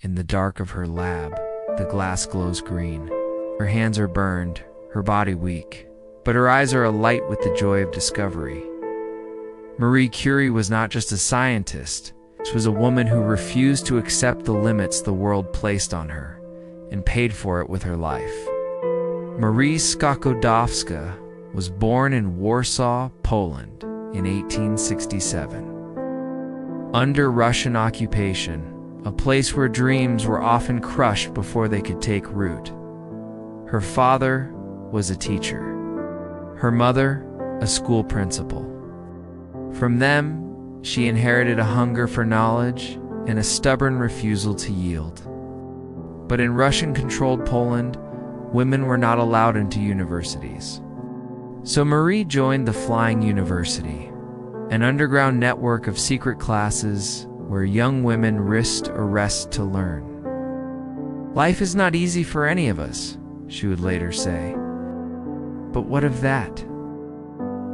In the dark of her lab, the glass glows green. Her hands are burned, her body weak, but her eyes are alight with the joy of discovery. Marie Curie was not just a scientist. She was a woman who refused to accept the limits the world placed on her and paid for it with her life. Marie Skłodowska was born in Warsaw, Poland in 1867. Under Russian occupation, a place where dreams were often crushed before they could take root. Her father was a teacher. Her mother, a school principal. From them, she inherited a hunger for knowledge and a stubborn refusal to yield. But in Russian-controlled Poland, women were not allowed into universities. So Marie joined the Flying University, an underground network of secret classes where young women risked arrest to learn. Life is not easy for any of us, she would later say. But what of that?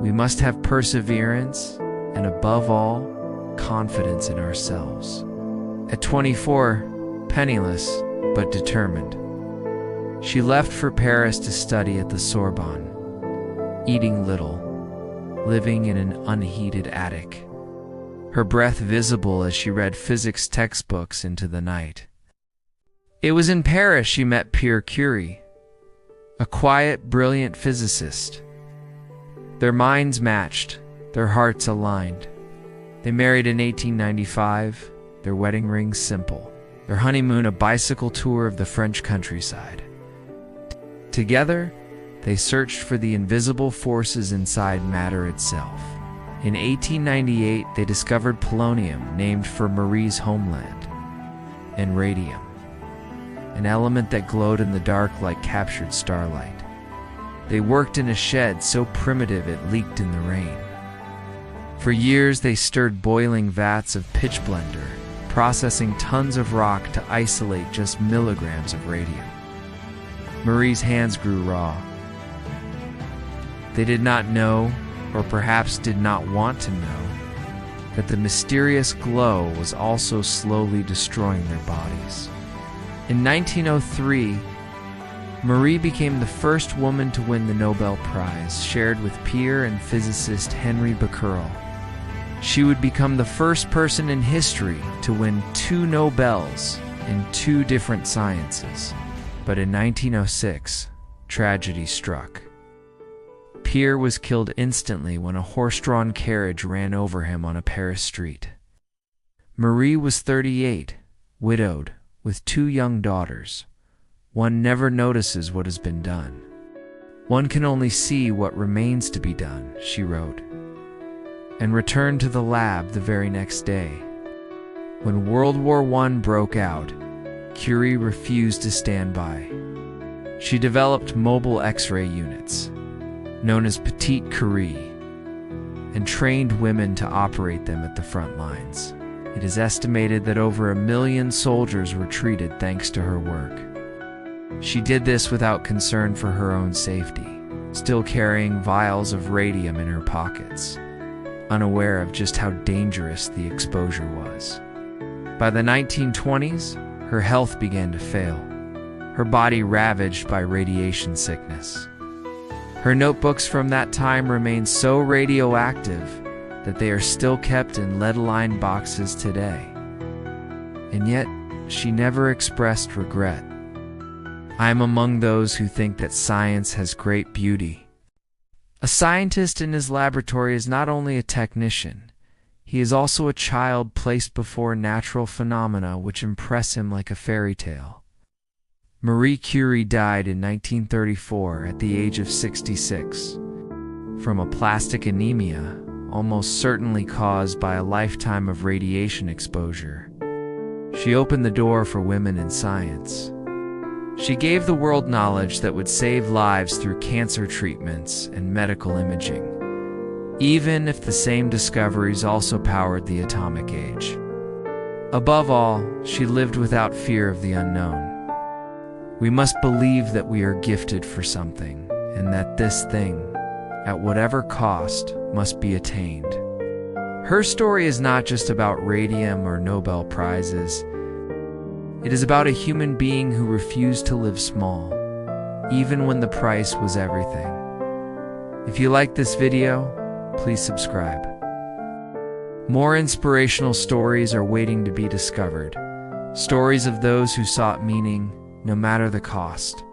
We must have perseverance and, above all, confidence in ourselves. At 24, penniless but determined, she left for Paris to study at the Sorbonne, eating little, living in an unheated attic, her breath visible as she read physics textbooks into the night. It was in Paris she met Marie Curie, a quiet, brilliant physicist. Their minds matched, their hearts aligned. They married in 1895, their wedding rings simple, their honeymoon a bicycle tour of the French countryside. Together, they searched for the invisible forces inside matter itself. In 1898, they discovered polonium, named for Marie's homeland, and radium, an element that glowed in the dark like captured starlight. They worked in a shed so primitive it leaked in the rain. For years, they stirred boiling vats of pitch blender, processing tons of rock to isolate just milligrams of radium. Marie's hands grew raw. They did not know, or perhaps did not want to know, that the mysterious glow was also slowly destroying their bodies. In 1903, Marie became the first woman to win the Nobel Prize, shared with peer and physicist Henry Becquerel. She would become the first person in history to win 2 Nobels in 2 different sciences. But in 1906, tragedy struck. Pierre was killed instantly when a horse-drawn carriage ran over him on a Paris street. Marie was 38, widowed, with 2 young daughters. One never notices what has been done. One can only see what remains to be done, she wrote, and returned to the lab the very next day. When World War I broke out, Curie refused to stand by. She developed mobile X-ray units, known as Petite Curie, and trained women to operate them at the front lines. It is estimated that over 1 million soldiers were treated thanks to her work. She did this without concern for her own safety, still carrying vials of radium in her pockets, unaware of just how dangerous the exposure was. By the 1920s, her health began to fail, her body ravaged by radiation sickness. Her notebooks from that time remain so radioactive that they are still kept in lead-lined boxes today. And yet, she never expressed regret. I am among those who think that science has great beauty. A scientist in his laboratory is not only a technician, he is also a child placed before natural phenomena which impress him like a fairy tale. Marie Curie died in 1934 at the age of 66 from aplastic anemia, almost certainly caused by a lifetime of radiation exposure. She opened the door for women in science. She gave the world knowledge that would save lives through cancer treatments and medical imaging, even if the same discoveries also powered the atomic age. Above all, she lived without fear of the unknown. We must believe that we are gifted for something, and that this thing, at whatever cost, must be attained. Her story is not just about radium or Nobel Prizes. It is about a human being who refused to live small, even when the price was everything. If you like this video, please subscribe. More inspirational stories are waiting to be discovered. Stories of those who sought meaning, no matter the cost.